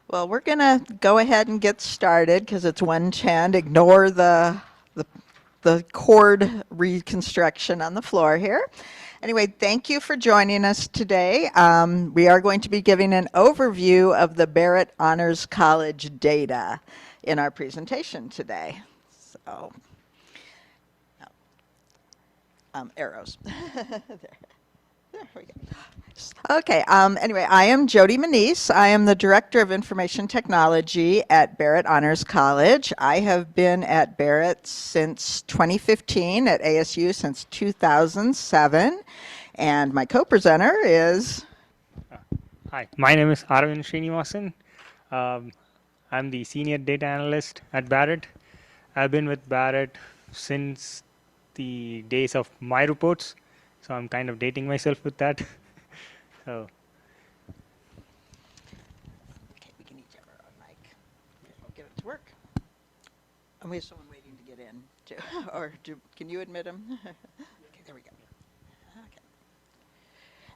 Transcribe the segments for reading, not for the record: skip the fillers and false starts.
Well, we're going to go ahead and get started because it's 1:10. Ignore the, the chord reconstruction on the floor here. Anyway, thank you for joining us today. We are going to be giving an overview of the Barrett Honors College data in our presentation today. So, arrows. There we go. Okay, anyway, I am Jody Manise. I am the Director of Information Technology at Barrett Honors College. I have been at Barrett since 2015, at ASU since 2007, and my co-presenter is... Hi, my name is Aravind Srinivasan. I'm the Senior Data Analyst at Barrett. I've been with Barrett since the days of my reports, so I'm kind of dating myself with that. So, Okay, we can each have our own mic. We'll get it to work. And we have someone waiting to get in, too. Can you admit him? Okay, there we go. Okay.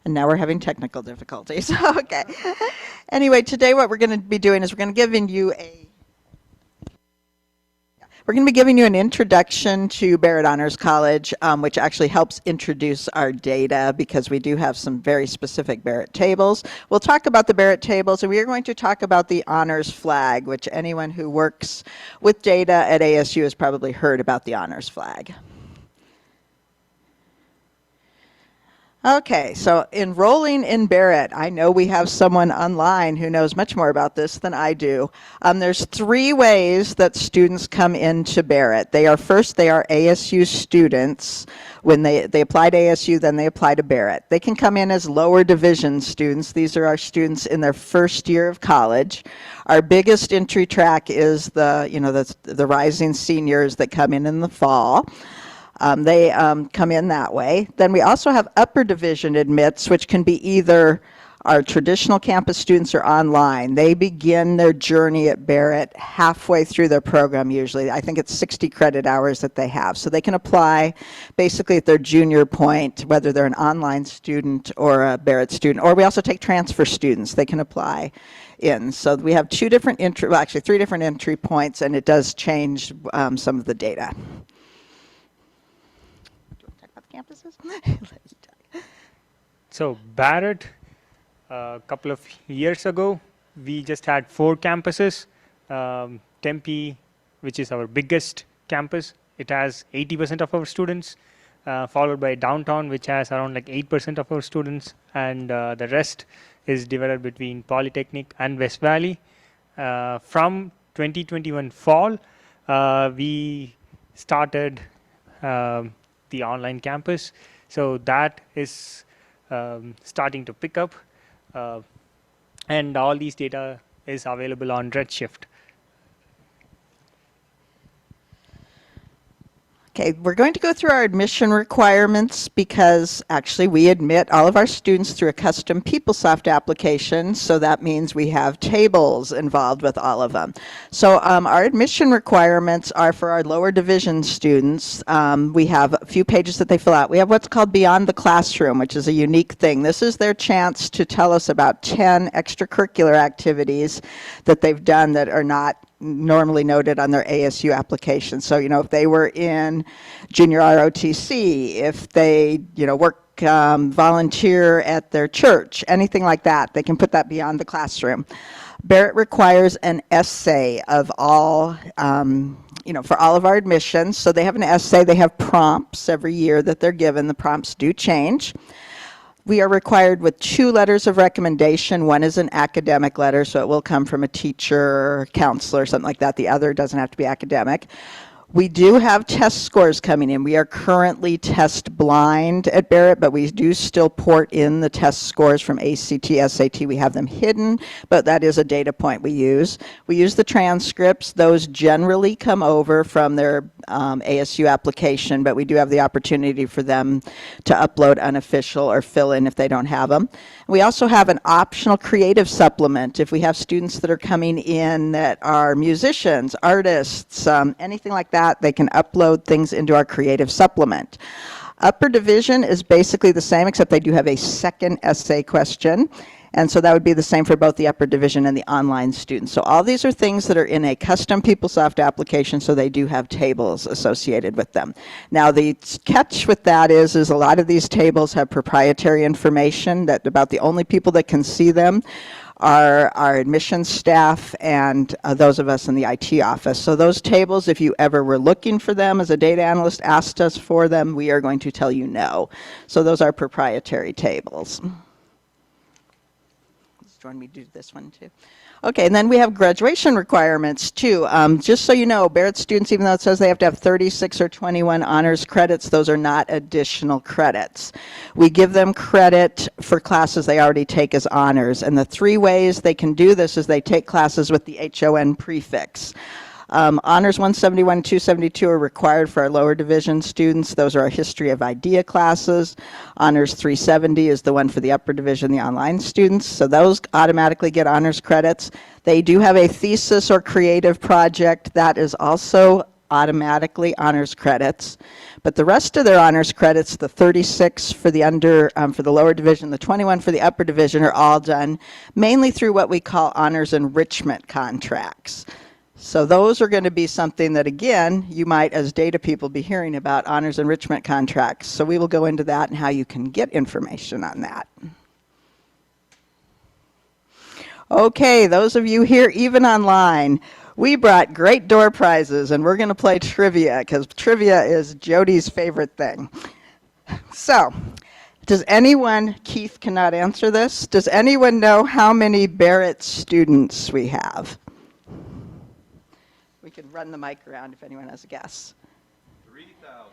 And now we're having technical difficulties. Okay. Anyway, today what we're going to be doing is we're going to be giving you an introduction to Barrett Honors College, which actually helps introduce our data because we do have some very specific Barrett tables. We'll talk about the Barrett tables, and we are going to talk about the honors flag, which anyone who works with data at ASU has probably heard about the honors flag. Okay, so enrolling in Barrett, I know we have someone online who knows much more about this than I do. There's three ways that students come into Barrett. They are ASU students. When they apply to ASU, then they apply to Barrett. They can come in as lower division students. These are our students in their first year of college. Our biggest entry track is the rising seniors that come in the fall. They come in that way. Then we also have upper division admits, which can be either our traditional campus students or online. They begin their journey at Barrett halfway through their program usually. I think it's 60 credit hours that they have. So they can apply basically at their junior point, whether they're an online student or a Barrett student. Or we also take transfer students. They can apply in. So we have three different entry points, and it does change some of the data. Campuses? so Barrett, a couple of years ago, we just had 4 campuses. Tempe, which is our biggest campus, it has 80% of our students, followed by downtown, which has around like 8% of our students, and the rest is divided between Polytechnic and West Valley. From 2021 fall, we started the online campus, so that is starting to pick up, and all these data is available on Redshift. Okay, we're going to go through our admission requirements because actually we admit all of our students through a custom PeopleSoft application, so that means we have tables involved with all of them. So our admission requirements are for our lower division students. We have a few pages that they fill out. We have what's called Beyond the Classroom, which is a unique thing. This is their chance to tell us about 10 extracurricular activities that they've done that are not normally noted on their ASU application. So, if they were in junior ROTC, if they, work volunteer at their church, anything like that, they can put that beyond the classroom. Barrett requires an essay of all, for all of our admissions. So they have an essay, they have prompts every year that they're given. The prompts do change. We are required with 2 letters of recommendation. One is an academic letter, so it will come from a teacher, counselor, something like that. The other doesn't have to be academic. We do have test scores coming in. We are currently test blind at Barrett, but we do still port in the test scores from ACT, SAT. We have them hidden, but that is a data point we use. We use the transcripts. Those generally come over from their ASU application, but we do have the opportunity for them to upload unofficial or fill in if they don't have them. We also have an optional creative supplement. If we have students that are coming in that are musicians, artists, anything like that, they can upload things into our creative supplement. Upper division is basically the same, except they do have a second essay question. And so that would be the same for both the upper division and the online students. So all these are things that are in a custom PeopleSoft application, so they do have tables associated with them. Now the catch with that is a lot of these tables have proprietary information that about the only people that can see them are our admissions staff and those of us in the IT office. So those tables, if you ever were looking for them as a data analyst, asked us for them, we are going to tell you no. So those are proprietary tables. Do you want me to do this one too? Okay, and then we have graduation requirements too. Just so you know, Barrett students, even though it says they have to have 36 or 21 honors credits, those are not additional credits. We give them credit for classes they already take as honors, and the 3 ways they can do this is they take classes with the HON prefix. Honors 171 and 272 are required for our lower division students. Those are our history of idea classes. Honors 370 is the one for the upper division, the online students. So those automatically get honors credits. They do have a thesis or creative project that is also automatically honors credits. But the rest of their honors credits, the 36 for the for the lower division, the 21 for the upper division, are all done mainly through what we call honors enrichment contracts. So those are going to be something that, again, you might, as data people, be hearing about honors enrichment contracts. So we will go into that and how you can get information on that. Okay, those of you here, even online, we brought great door prizes, and we're going to play trivia, because trivia is Jody's favorite thing. So, does anyone, Keith cannot answer this, does anyone know how many Barrett students we have? We can run the mic around if anyone has a guess. 3,000.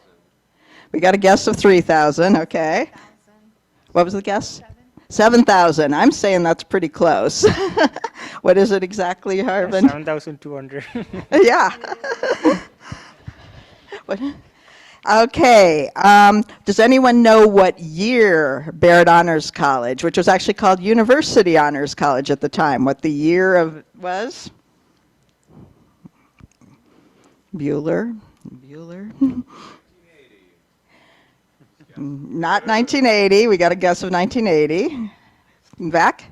We got a guess of 3,000, okay. 7,000. What was the guess? 7,000. I'm saying that's pretty close. What is it exactly, Harvin? 7,200. Yeah. What? Okay. Does anyone know what year Barrett Honors College, which was actually called University Honors College at the time, what the year of was? Bueller? 1980. Not 1980. We got a guess of 1980. Back?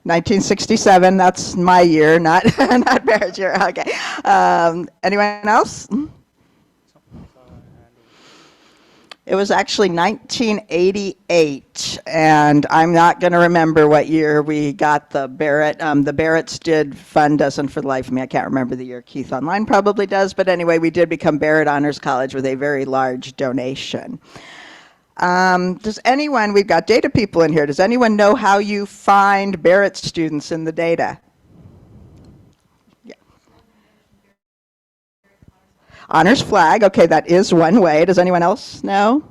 1967. That's my year, not not Barrett's year. Okay. Anyone else? It was actually 1988, and I'm not going to remember what year we got the Barrett. The Barretts did fund us, and for the life of me, I can't remember the year. Keith online probably does, but anyway, we did become Barrett Honors College with a very large donation. Does anyone, we've got data people in here, does anyone know how you find Barrett students in the data? Yeah. Honors flag, okay, that is one way. Does anyone else know?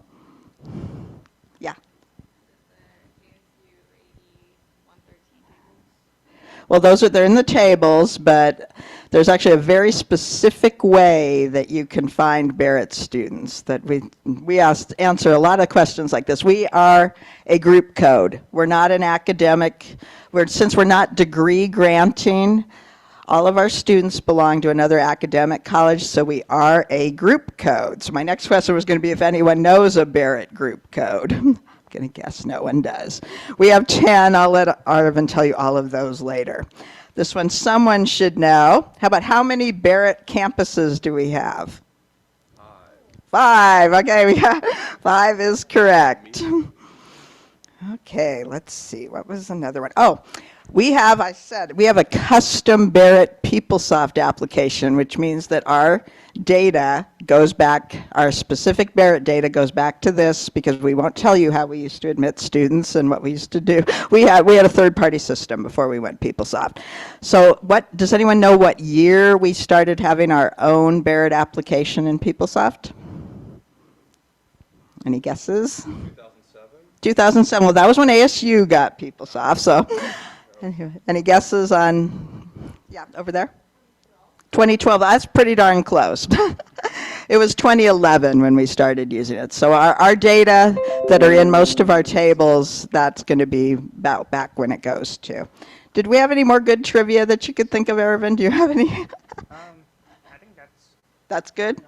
Yeah. Well, they're in the tables, but there's actually a very specific way that you can find Barrett students that we answer a lot of questions like this. We are a group code. We're not an academic. Since we're not degree granting, all of our students belong to another academic college, so we are a group code. So my next question was going to be if anyone knows a Barrett group code. I'm going to guess no one does. We have 10. I'll let Arvin tell you all of those later. This one someone should know. How about how many Barrett campuses do we have? 5. Okay, we have 5 is correct. Okay, let's see. What was another one? Oh, we have a custom Barrett PeopleSoft application, which means that our data goes back, our specific Barrett data goes back to this, because we won't tell you how we used to admit students and what we used to do. We had a third-party system before we went PeopleSoft. So does anyone know what year we started having our own Barrett application in PeopleSoft? Any guesses? 2007. 2007. Well, that was when ASU got PeopleSoft, so any guesses on, yeah, over there? 2012, that's pretty darn close. It was 2011 when we started using it. So our data that are in most of our tables, that's going to be about back when it goes to. Did we have any more good trivia that you could think of, Ervin? Do you have any? I think That's good?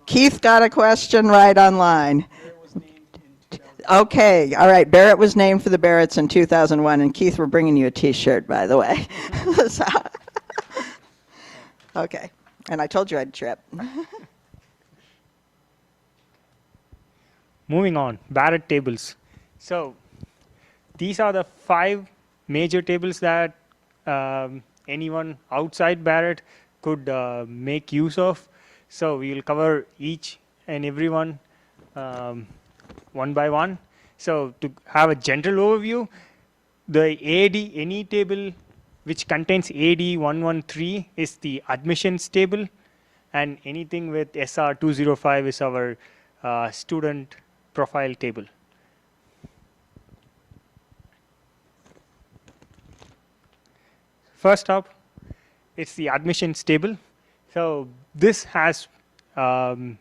Keith got a question right online. Okay, all right. Barrett was named for the Barretts in 2001, and Keith, we're bringing you a T-shirt, by the way. So- okay, and I told you I'd trip. Moving on, Barrett tables. So these are the 5 major tables that anyone outside Barrett could make use of. So we will cover each and every one by one. So to have a general overview, the AD, any table which contains AD 113 is the admissions table, and anything with SR 205 is our student profile table. First up, it's the admissions table. So this has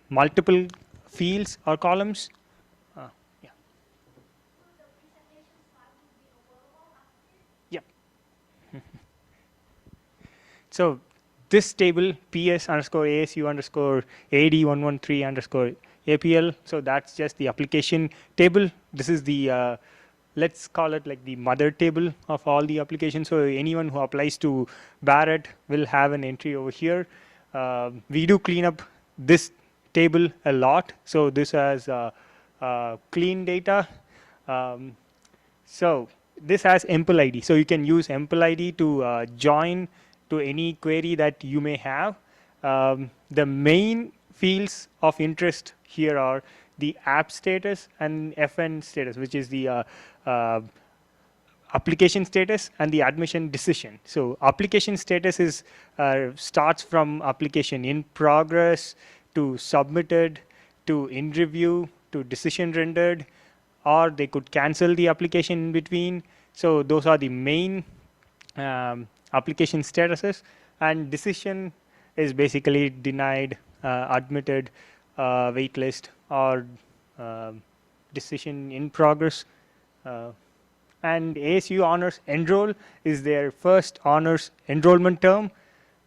multiple fields or columns. Yeah. Yep. So this table, PS underscore ASU underscore AD 113 underscore APL. So that's just the application table. This is the let's call it like the mother table of all the applications. So anyone who applies to Barrett will have an entry over here. We do clean up this table a lot. So this has clean data. So this has MPL ID. So you can use MPL ID to join to any query that you may have. The main fields of interest here are the app status and FN status, which is the application status and the admission decision. So application status is starts from application in progress to submitted to in review to decision rendered, or they could cancel the application in between. So those are the main application statuses, and decision is basically denied, admitted, waitlist, or decision in progress. And ASU honors enroll is their first honors enrollment term.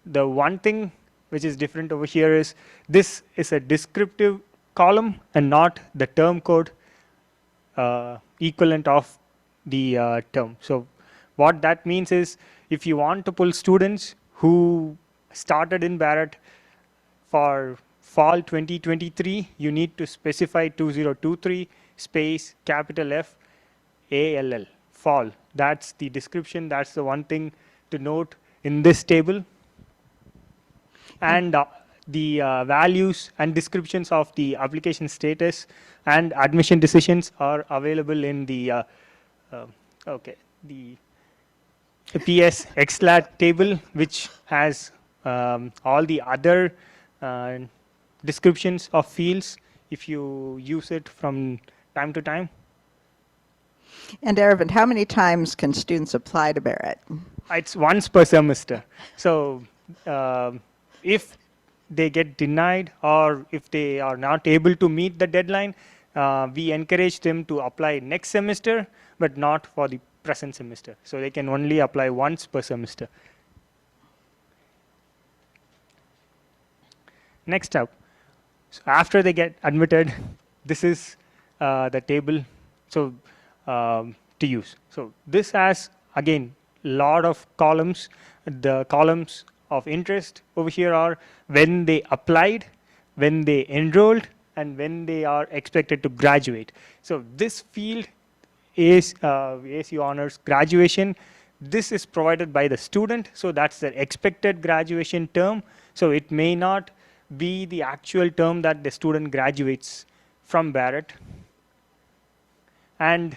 The one thing which is different over here is this is a descriptive column and not the term code equivalent of the term. So what that means is if you want to pull students who started in Barrett for fall 2023, you need to specify 2023 space capital F ALL, fall. That's the description. That's the one thing to note in this table. And the values and descriptions of the application status and admission decisions are available in the the PS XLAT table, which has all the other descriptions of fields if you use it from time to time. And Aravind, how many times can students apply to Barrett? It's once per semester. So if they get denied or if they are not able to meet the deadline, we encourage them to apply next semester, but not for the present semester. So they can only apply once per semester. Next up, so after they get admitted, this is the table so to use. So this has, again, lot of columns. The columns of interest over here are when they applied, when they enrolled, and when they are expected to graduate. So this field is ASU honors graduation. This is provided by the student, so that's the expected graduation term. So it may not be the actual term that the student graduates from Barrett. And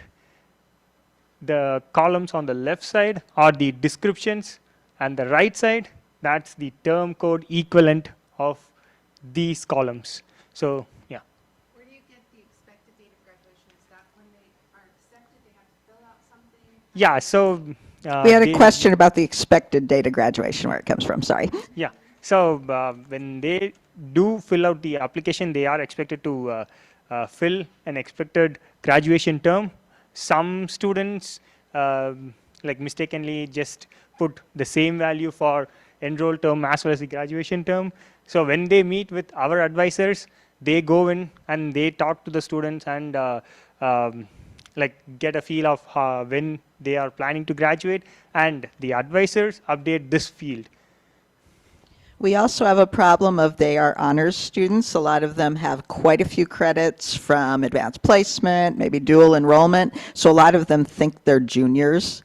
the columns on the left side are the descriptions, and the right side, that's the term code equivalent of these columns. So yeah. Where do you get the expected date of graduation? Is that when they are accepted, they have to fill out something? Yeah, so We had a question about the expected date of graduation, where it comes from, sorry. Yeah, so when they do fill out the application, they are expected to fill an expected graduation term. Some students like mistakenly just put the same value for enroll term as well as the graduation term. So when they meet with our advisors, they go in and they talk to the students and like get a feel of when they are planning to graduate, and the advisors update this field. We also have a problem of they are honors students. A lot of them have quite a few credits from advanced placement, maybe dual enrollment. So a lot of them think they're juniors.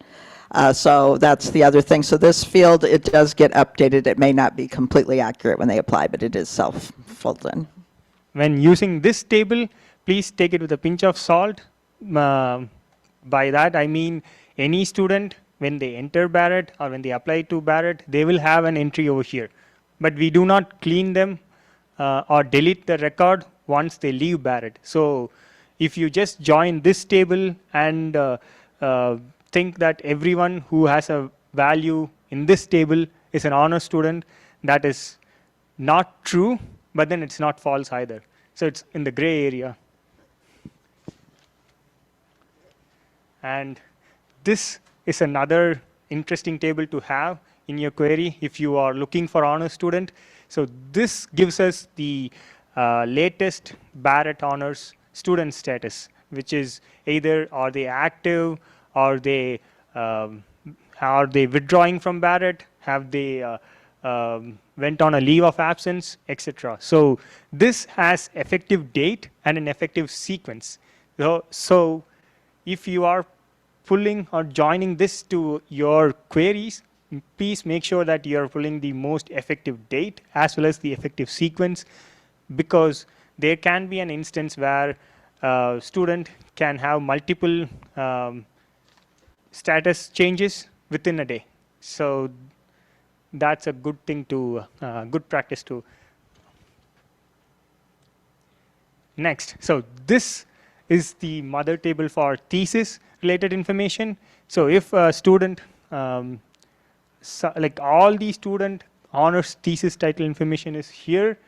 So that's the other thing. So this field, it does get updated. It may not be completely accurate when they apply, but it is self-filled in. When using this table, please take it with a pinch of salt. By that, I mean any student, when they enter Barrett or when they apply to Barrett, they will have an entry over here. But we do not clean them or delete the record once they leave Barrett. So if you just join this table and think that everyone who has a value in this table is an honor student, that is not true, but then it's not false either. So it's in the gray area. And this is another interesting table to have in your query if you are looking for honor student. So this gives us the latest Barrett honors student status, which is either are they active, are they withdrawing from Barrett, have they went on a leave of absence, etc. So this has effective date and an effective sequence. So if you are pulling or joining this to your queries, please make sure that you are pulling the most effective date as well as the effective sequence, because there can be an instance where a student can have multiple status changes within a day. So that's a good thing to, good practice to. Next, so this is the mother table for thesis related information. So if a student, like all the student honors thesis title information is here.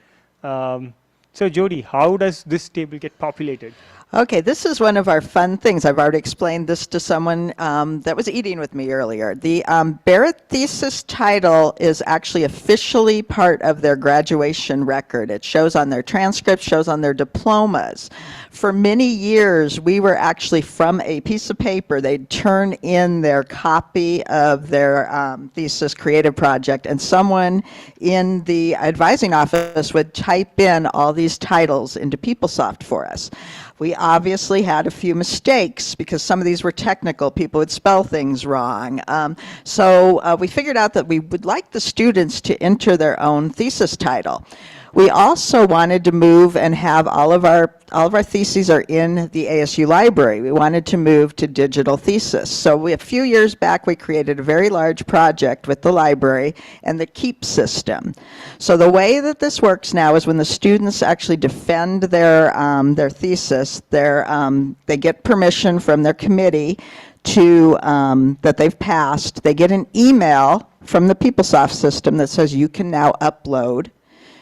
So Jody, how does this table get populated? Okay, this is one of our fun things. I've already explained this to someone that was eating with me earlier. The Barrett thesis title is actually officially part of their graduation record. It shows on their transcripts, shows on their diplomas. For many years, we were actually from a piece of paper, they'd turn in their copy of their thesis creative project, and someone in the advising office would type in all these titles into PeopleSoft for us. We obviously had a few mistakes because some of these were technical. People would spell things wrong. So we figured out that we would like the students to enter their own thesis title. We also wanted to move and have all of our theses are in the ASU library. We wanted to move to digital thesis. So a few years back, we created a very large project with the library and the Keep system. So the way that this works now is when the students actually defend their thesis, they get permission from their committee to that they've passed. They get an email from the PeopleSoft system that says you can now upload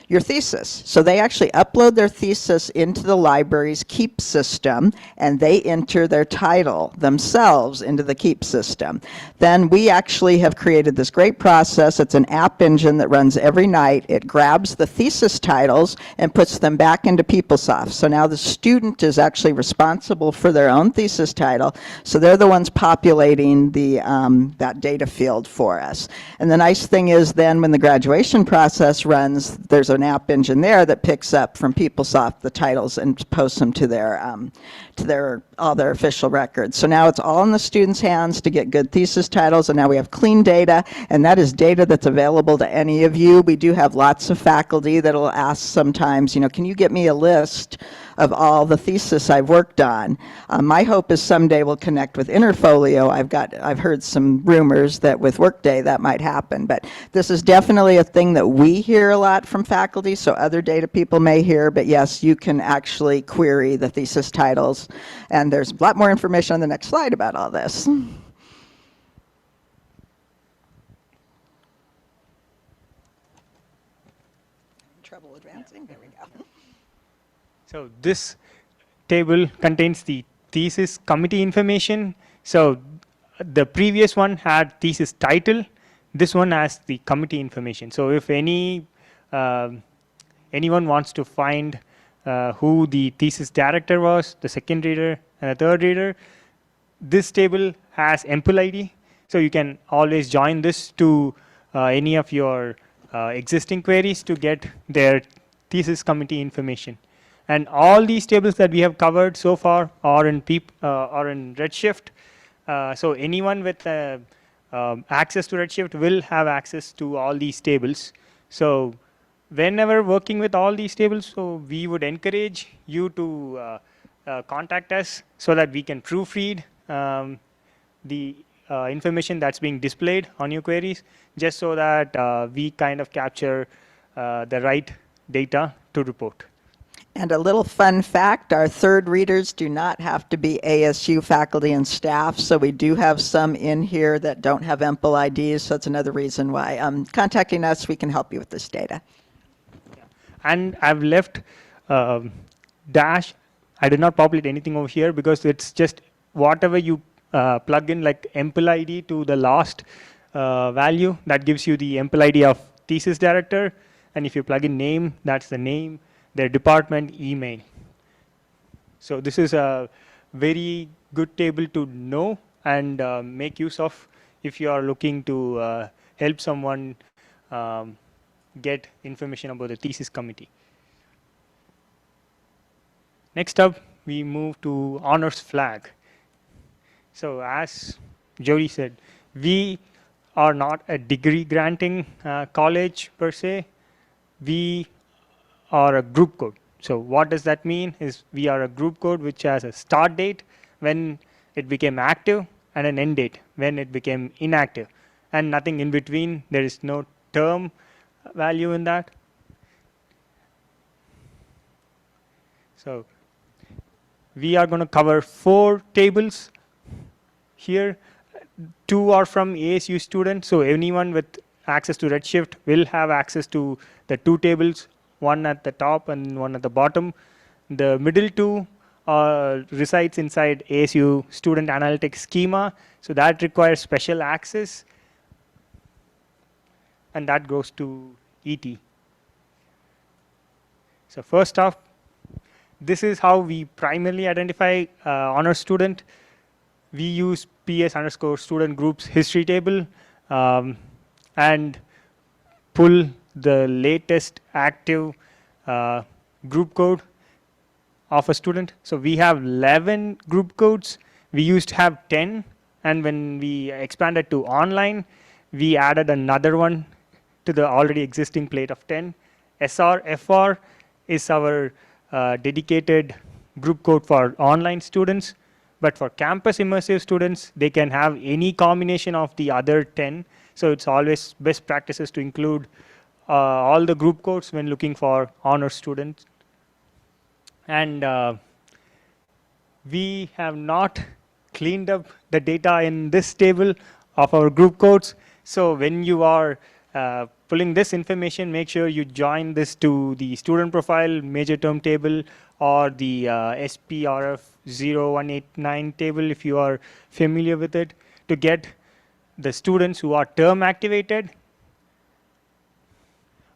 your thesis. So they actually upload their thesis into the library's Keep system, and they enter their title themselves into the Keep system. Then we actually have created this great process. It's an app engine that runs every night. It grabs the thesis titles and puts them back into PeopleSoft. So now the student is actually responsible for their own thesis title. So they're the ones populating the that data field for us. And the nice thing is then when the graduation process runs, there's an app engine there that picks up from PeopleSoft the titles and posts them to all their official records. So now it's all in the students' hands to get good thesis titles, and now we have clean data, and that is data that's available to any of you. We do have lots of faculty that'll ask sometimes, can you get me a list of all the thesis I've worked on? My hope is someday we'll connect with Interfolio. I've heard some rumors that with Workday that might happen, but this is definitely a thing that we hear a lot from faculty, so other data people may hear, but yes, you can actually query the thesis titles, and there's a lot more information on the next slide about all this. Trouble advancing, there we go. So this table contains the thesis committee information. So the previous one had thesis title. This one has the committee information. So if anyone wants to find who the thesis director was, the second reader, and the third reader. This table has MPL ID, so you can always join this to any of your existing queries to get their thesis committee information. And all these tables that we have covered so far are in Redshift. So anyone with access to Redshift will have access to all these tables. So whenever working with all these tables, so we would encourage you to contact us so that we can proofread the information that's being displayed on your queries, just so that we kind of capture the right data to report. And a little fun fact, our third readers do not have to be ASU faculty and staff, so we do have some in here that don't have MPL IDs, so that's another reason why. Contacting us, we can help you with this data. And I've left dash. I did not populate anything over here because it's just whatever you plug in, like MPL ID to the last value, that gives you the MPL ID of thesis director. And if you plug in name, that's the name, their department, email. So this is a very good table to know and make use of if you are looking to help someone get information about the thesis committee. Next up, we move to honors flag. So as Jody said, we are not a degree granting college per se. We are a group code. So what does that mean is we are a group code which has a start date when it became active and an end date when it became inactive, and nothing in between. There is no term value in that. So we are going to cover 4 tables here. 2 are from ASU students, so anyone with access to Redshift will have access to the 2 tables, one at the top and one at the bottom. The middle 2 resides inside ASU student analytics schema, so that requires special access, and that goes to ET. So first off, this is how we primarily identify honor student. We use PS_student groups history table and pull the latest active group code of a student. So we have 11 group codes. We used to have 10, and when we expanded to online, we added another one to the already existing plate of 10. SR/FR is our dedicated group code for online students, but for campus immersive students, they can have any combination of the other 10. So it's always best practices to include all the group codes when looking for honor students. And we have not cleaned up the data in this table of our group codes. So when you are pulling this information, make sure you join this to the student profile major term table or the SPRF 0189 table if you are familiar with it, to get the students who are term activated.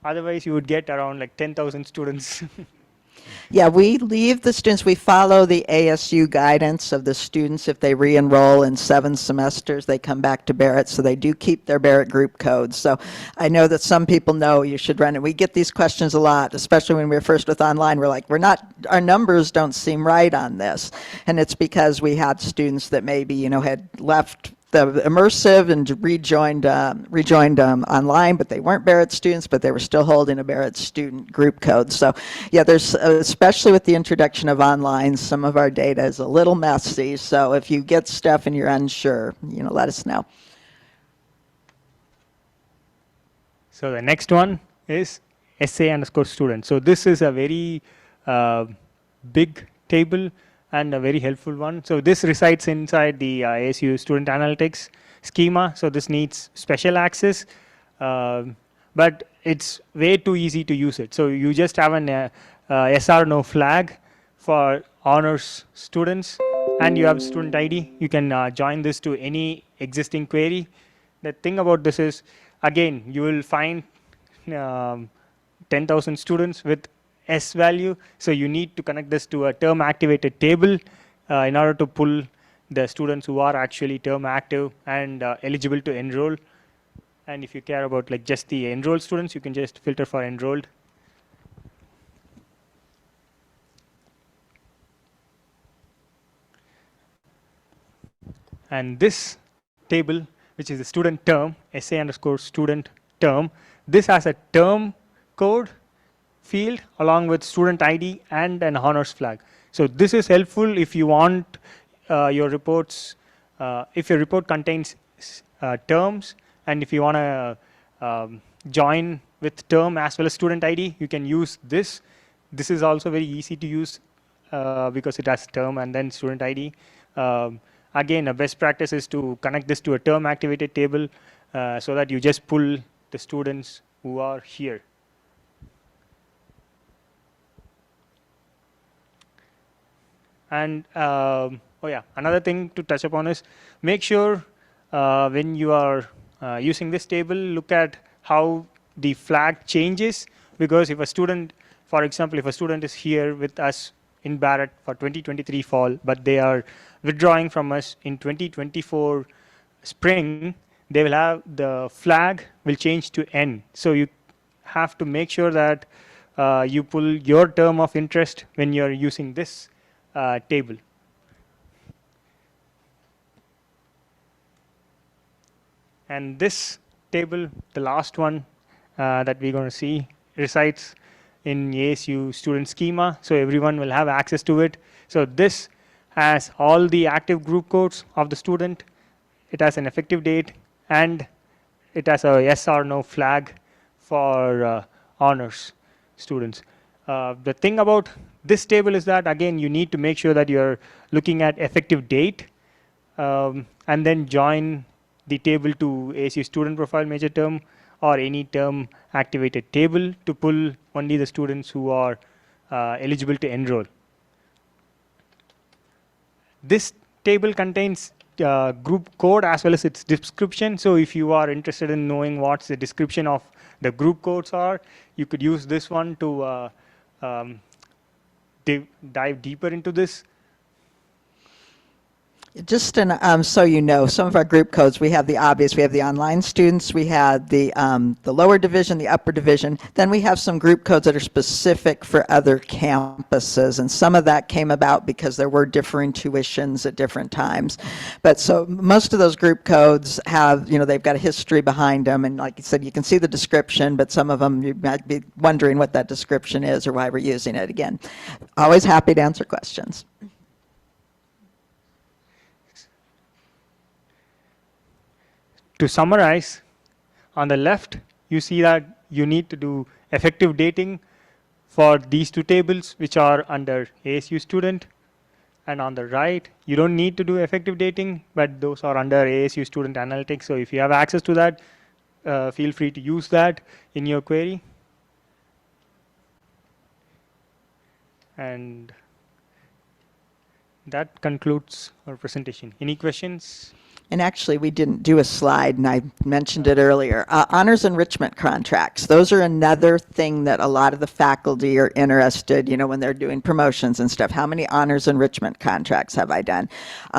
Otherwise, you would get around like 10,000 students. Yeah, we leave the students, we follow the ASU guidance of the students. If they re-enroll in 7 semesters, they come back to Barrett, so they do keep their Barrett group codes. So I know that some people know you should run it. We get these questions a lot, especially when we were first with online. We're like, our numbers don't seem right on this. And it's because we had students that maybe, had left the immersive and rejoined online, but they weren't Barrett students, but they were still holding a Barrett student group code. So yeah, there's, especially with the introduction of online, some of our data is a little messy. So if you get stuff and you're unsure, let us know. So the next one is SA_student. So this is a very big table and a very helpful one. So this resides inside the ASU student analytics schema. So this needs special access, but it's way too easy to use it. So you just have an SR no flag for honors students, and you have student ID. You can join this to any existing query. The thing about this is, again, you will find 10,000 students with S value. So you need to connect this to a term activated table in order to pull the students who are actually term active and eligible to enroll. And if you care about like just the enrolled students, you can just filter for enrolled. And this table, which is the student term, SA underscore student term, this has a term code field along with student ID and an honors flag. So this is helpful if you want your reports, if your report contains terms, and if you want to join with term as well as student ID, you can use this. This is also very easy to use because it has term and then student ID. Again, a best practice is to connect this to a term activated table so that you just pull the students who are here. And oh yeah, another thing to touch upon is make sure when you are using this table, look at how the flag changes, because if a student, for example, if a student is here with us in Barrett for 2023 fall, but they are withdrawing from us in 2024 spring, they will have the flag will change to N. So you have to make sure that you pull your term of interest when you're using this table. And this table, the last one that we're going to see, resides in ASU student schema, so everyone will have access to it. So this has all the active group codes of the student. It has an effective date, and it has a yes or no flag for honors students. The thing about this table is that, again, you need to make sure that you're looking at effective date and then join the table to ASU student profile major term or any term activated table to pull only the students who are eligible to enroll. This table contains group code as well as its description. So if you are interested in knowing what the description of the group codes are, you could use this one to dive deeper into this. Just so you know, some of our group codes, we have the obvious. We have the online students, we had the lower division, the upper division. Then we have some group codes that are specific for other campuses, and some of that came about because there were differing tuitions at different times. But so most of those group codes have, they've got a history behind them, and like you said, you can see the description, but some of them you might be wondering what that description is or why we're using it. Again, always happy to answer questions. To summarize, on the left, you see that you need to do effective dating for these two tables, which are under ASU student. And on the right, you don't need to do effective dating, but those are under ASU student analytics. So if you have access to that, feel free to use that in your query. And that concludes our presentation. Any questions? And actually, we didn't do a slide, and I mentioned it earlier. Honors enrichment contracts. Those are another thing that a lot of the faculty are interested, when they're doing promotions and stuff. How many honors enrichment contracts have I done?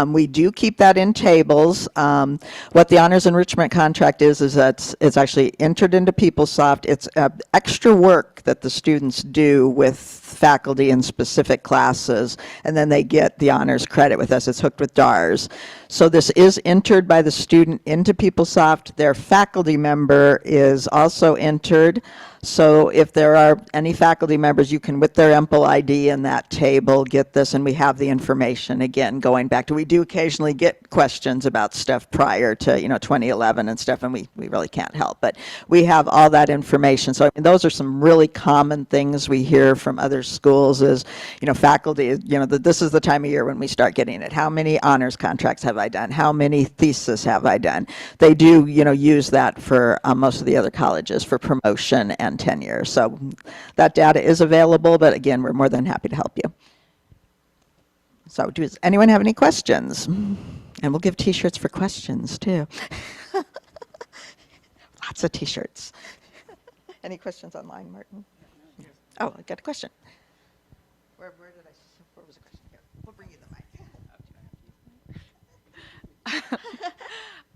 We do keep that in tables. What the honors enrichment contract is that it's actually entered into PeopleSoft. It's extra work that the students do with faculty in specific classes, and then they get the honors credit with us. It's hooked with DARS. So this is entered by the student into PeopleSoft. Their faculty member is also entered. So if there are any faculty members, you can, with their EMPL ID in that table, get this, and we have the information, again, going back to, we do occasionally get questions about stuff prior to, 2011 and stuff, and we really can't help, but we have all that information. So those are some really common things we hear from other schools is, faculty, this is the time of year when we start getting it. How many honors contracts have I done? How many theses have I done? They do, use that for most of the other colleges for promotion and tenure. So that data is available, but again, we're more than happy to help you. So does anyone have any questions? And we'll give t-shirts for questions too. Lots of t-shirts. Any questions online, Martin? Oh, I got a question. Where was the question? Here, we'll bring you the mic.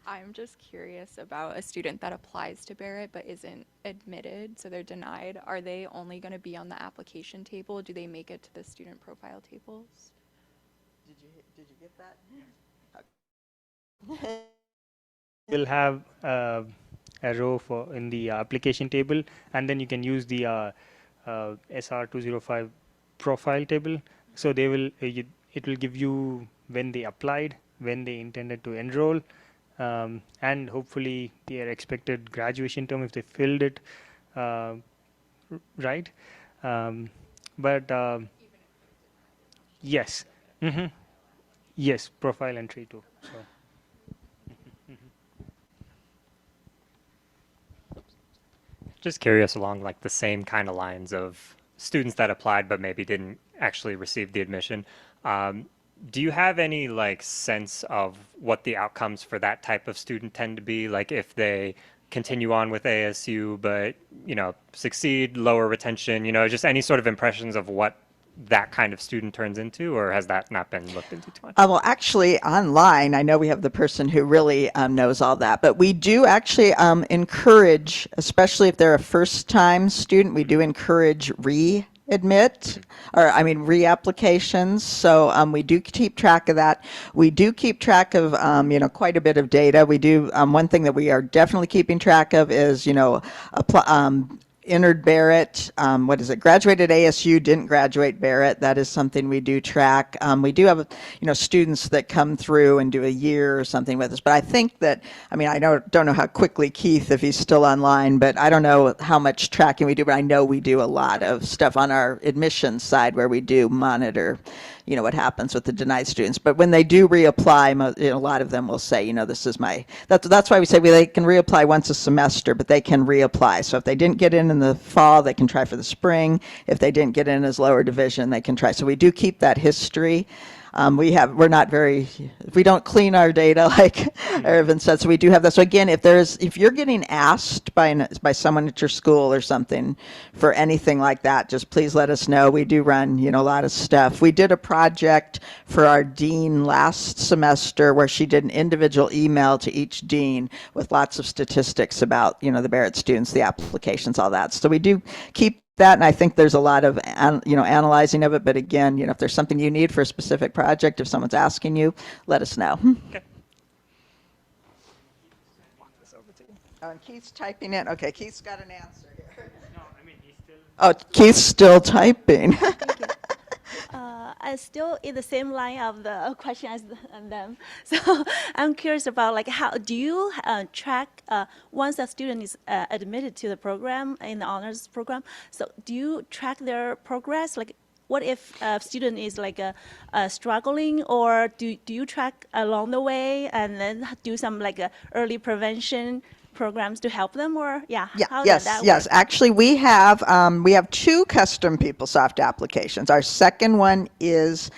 I'm just curious about a student that applies to Barrett but isn't admitted, so they're denied. Are they only going to be on the application table? Do they make it to the student profile tables? Did you get that? We'll have a row for in the application table, and then you can use the SR205 profile table. So they will it will give you when they applied, when they intended to enroll, and hopefully their expected graduation term if they filled it right. But yes, hmm yes, profile entry too. So. Just curious along like the same kind of lines of students that applied but maybe didn't actually receive the admission. Do you have any like sense of what the outcomes for that type of student tend to be? Like if they continue on with ASU but, you know, succeed, lower retention, you know, just any sort of impressions of what that kind of student turns into, or has that not been looked into too much? Well, actually, online, I know we have the person who really knows all that, but we do actually encourage, especially if they're a first-time student, we do encourage reapplications. So we do keep track of that. We do keep track of, quite a bit of data. We do, one thing that we are definitely keeping track of is, entered Barrett, graduated ASU, didn't graduate Barrett. That is something we do track. We do have, students that come through and do a year or something with us. But I think that, I don't know how quickly Keith, if he's still online, but I don't know how much tracking we do, but I know we do a lot of stuff on our admissions side where we do monitor, what happens with the denied students. But when they do reapply, a lot of them will say, this is that's why we say they can reapply once a semester, but they can reapply. So if they didn't get in the fall, they can try for the spring. If they didn't get in as lower division, they can try. So we do keep that history. We don't clean our data like Irvin said, so we do have that. So again, if you're getting asked by someone at your school or something for anything like that, just please let us know. We do run, a lot of stuff. We did a project for our dean last semester where she did an individual email to each dean with lots of statistics about, the Barrett students, the applications, all that. So we do keep that, and I think there's a lot of analyzing of it, but again, if there's something you need for a specific project, if someone's asking you, let us know. Okay. Oh, and Keith's typing in. Okay, Keith's got an answer here. No, he's still. Oh, Keith's still typing. I still in the same line of the question as them. So I'm curious about how do you track once a student is admitted to the program in the honors program? So do you track their progress? Like, what if a student is struggling, or do you track along the way and then do some early prevention programs to help them, or how does that Yes. work? Actually, we have two custom PeopleSoft applications. Our second one is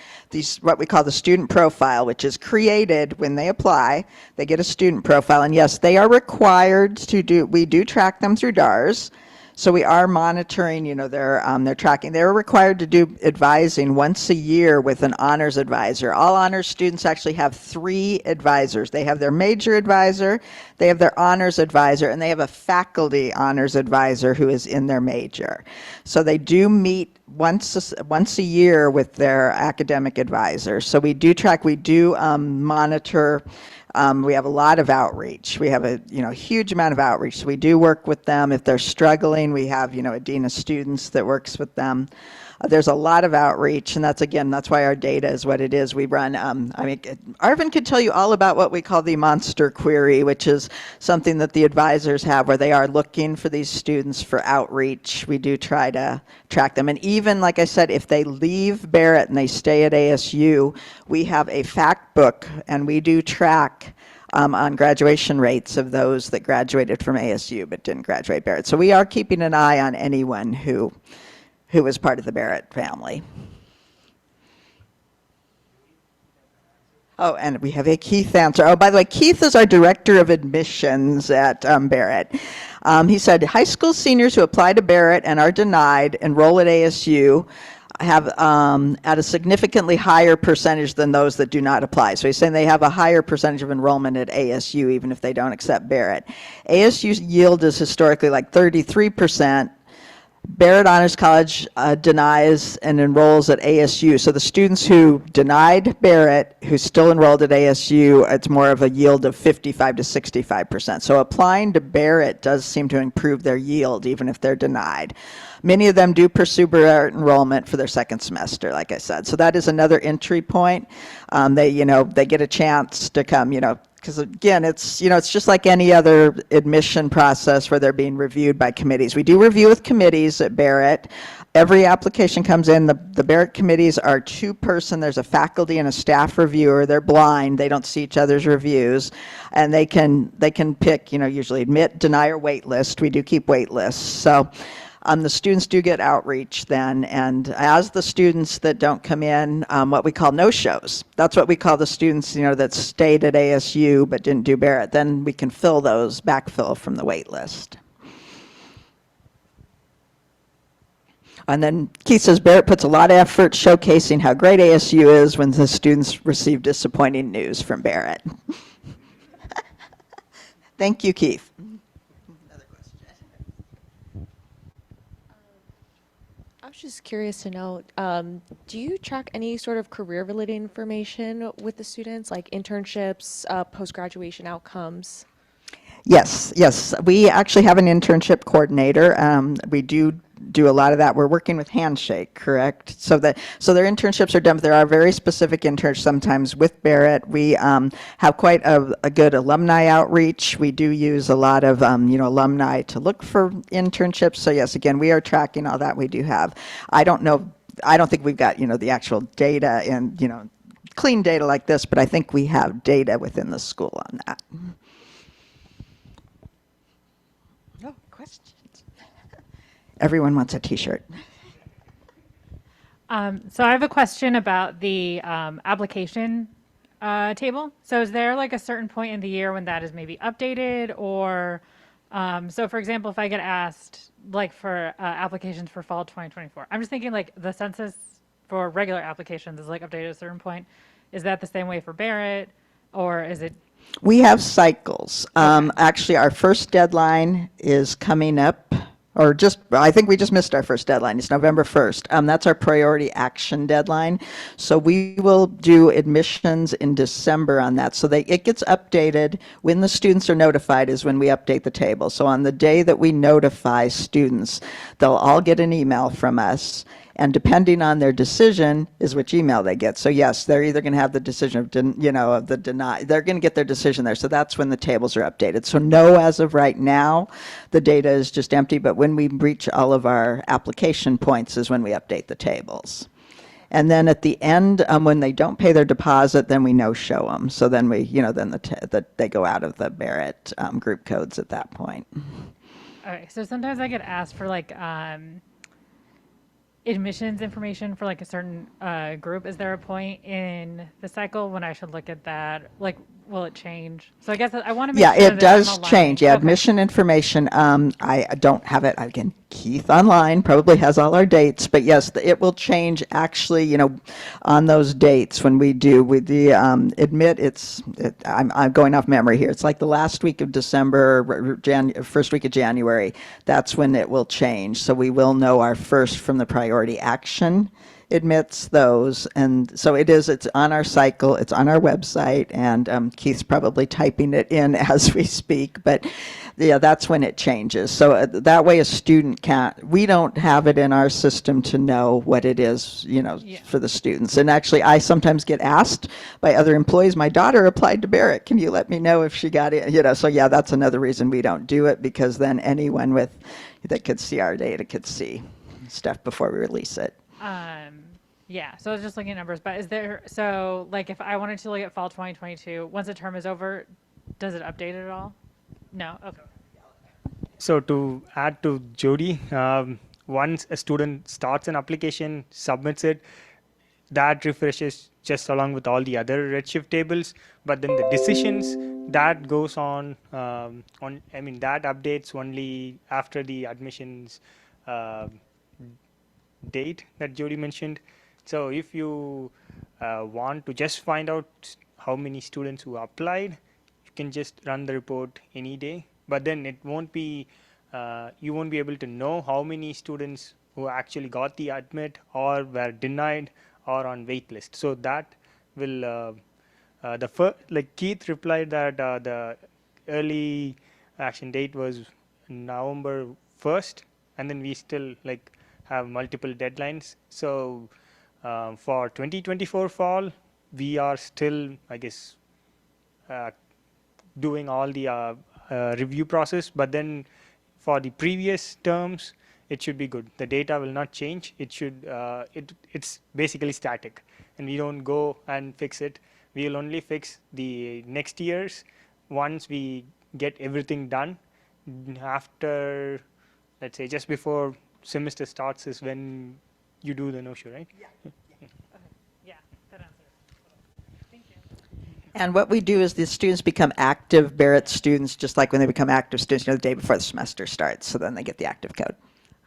what we call the student profile, which is created when they apply. They get a student profile, and yes, they are required to do. We do track them through DARS. So we are monitoring, their tracking. They're required to do advising once a year with an honors advisor. All honors students actually have 3 advisors. They have their major advisor, they have their honors advisor, and they have a faculty honors advisor who is in their major. So they do meet once a year with their academic advisor. So we do track, we do monitor. We have a lot of outreach. We have a huge amount of outreach. So we do work with them. If they're struggling, we have a dean of students that works with them. There's a lot of outreach, and that's why our data is what it is. We run, Arvin could tell you all about what we call the monster query, which is something that the advisors have where they are looking for these students for outreach. We do try to track them. And even, like I said, if they leave Barrett and they stay at ASU, we have a fact book, and we do track on graduation rates of those that graduated from ASU but didn't graduate Barrett. So we are keeping an eye on anyone who was part of the Barrett family. Oh, and we have a Keith answer. Oh, by the way, Keith is our director of admissions at Barrett. He said high school seniors who apply to Barrett and are denied enroll at ASU have at a significantly higher percentage than those that do not apply. So he's saying they have a higher percentage of enrollment at ASU even if they don't accept Barrett. ASU's yield is historically like 33%. Barrett Honors College denies and enrolls at ASU. So the students who denied Barrett, who still enrolled at ASU, it's more of a yield of 55 to 65%. So applying to Barrett does seem to improve their yield, even if they're denied. Many of them do pursue Barrett enrollment for their second semester, like I said. So that is another entry point. They get a chance to come, because again, it's just like any other admission process where they're being reviewed by committees. We do review with committees at Barrett. Every application comes in. The Barrett committees are two-person. There's a faculty and a staff reviewer. They're blind. They don't see each other's reviews, and they can pick, usually admit, deny, or wait list. We do keep wait lists. So the students do get outreach then, and as the students that don't come in, what we call no-shows. That's what we call the students, that stayed at ASU but didn't do Barrett. Then we can fill those, backfill from the wait list. And then Keith says Barrett puts a lot of effort showcasing how great ASU is when the students receive disappointing news from Barrett. Thank you, Keith. I was just curious to know, do you track any sort of career-related information with the students, like internships, post-graduation outcomes? Yes. We actually have an internship coordinator. We do a lot of that. We're working with Handshake, correct? So their internships are done, but there are very specific internships sometimes with Barrett. We have quite a good alumni outreach. We do use a lot of alumni to look for internships. So yes, again, we are tracking all that. We do have. I don't think we've got the actual data and clean data like this, but I think we have data within the school on that. Oh, questions? Everyone wants a T-shirt. So I have a question about the application table. So is there like a certain point in the year when that is maybe updated, or so for example, if I get asked like for applications for fall 2024, I'm just thinking like the census for regular applications is like updated at a certain point. Is that the same way for Barrett, or is it? We have cycles. Actually, our first deadline is coming up. I think we just missed our first deadline. It's November 1st. That's our priority action deadline. So we will do admissions in December on that. So it gets updated when the students are notified is when we update the table. So on the day that we notify students, they'll all get an email from us. And depending on their decision is which email they get. So yes, they're either going to have the decision of the deny. They're going to get their decision there. So that's when the tables are updated. So no, as of right now, the data is just empty. But when we reach all of our application points is when we update the tables. And then at the end, when they don't pay their deposit, then we no-show them. So then they go out of the Barrett group codes at that point. Okay, so sometimes I get asked for like admissions information for like a certain group. Is there a point in the cycle when I should look at that? Like, will it change? So I guess I want to make sure it that does I'm aligning. change. Yeah, Okay. admission information. I don't have it. Again, Keith online probably has all our dates, but yes, it will change actually, on those dates when we do with the admit. I'm going off memory here. It's like the last week of December, first week of January. That's when it will change. So we will know our first from the priority action admits those, and so it's on our cycle, it's on our website, and Keith's probably typing it in as we speak, but yeah, that's when it changes. So that way a student we don't have it in our system to know what it is, for the students. And actually, I sometimes get asked by other employees, my daughter applied to Barrett, can you let me know if she got it? So yeah, that's another reason we don't do it, because then anyone that could see our data could see stuff before we release it. Yeah, so I was just looking at numbers, but like if I wanted to look at fall 2022, once the term is over, does it update it at all? No? Okay. So to add to Jody, once a student starts an application, submits it, that refreshes just along with all the other Redshift tables. But then the decisions that goes I mean, that updates only after the admissions uh, date that Jody mentioned. So if you want to just find out how many students who applied, you can just run the report any day. But then it won't be, you won't be able to know how many students who actually got the admit or were denied or on wait list. So that will, like Keith replied that the early action date was November 1st, and then we still like have multiple deadlines. So for 2024 fall, we are still, I guess, doing all the review process. But then for the previous terms, it should be good. The data will not change. It should. It's basically static, and we don't go and fix it. We will only fix the next year's once we get everything done. After, let's say, just before semester starts is when you do the no-show, right? Yeah, that answers. Thank you. And what we do is the students become active Barrett students, just like when they become active students, the day before the semester starts. So then they get the active code.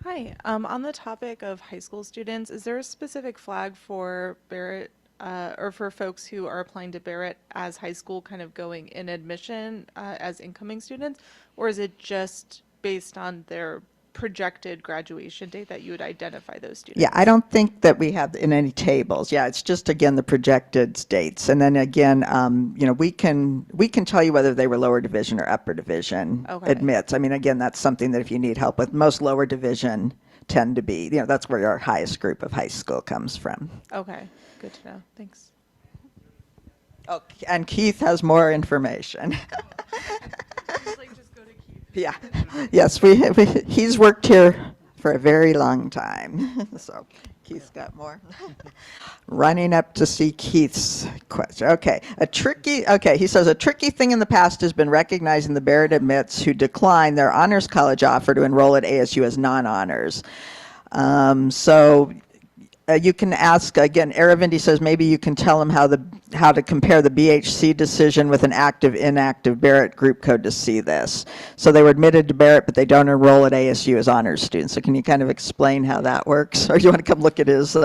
Hi. On the topic of high school students, is there a specific flag for Barrett or for folks who are applying to Barrett as high school kind of going in admission as incoming students? Or is it just based on their projected graduation date that you would identify those students? Yeah, I don't think that we have in any tables. Yeah, it's just, again, the projected dates. And then again, we can tell you whether they were lower division or upper division admits. I mean, again, that's something that if you need help with, most lower division tend to be, that's where our highest group of high school comes from. Okay, good to know. Thanks. Oh, and Keith has more information. Yeah, yes, he's worked here for a very long time. So Keith's got more. Running up to see Keith's question. Okay, he says, a tricky thing in the past has been recognizing the Barrett admits who decline their honors college offer to enroll at ASU as non-honors. You can ask, again, Aravindy says maybe you can tell them how to compare the BHC decision with an active-inactive Barrett group code to see this. So they were admitted to Barrett, but they don't enroll at ASU as honors students. So can you kind of explain how that works? Or do you want to come look at his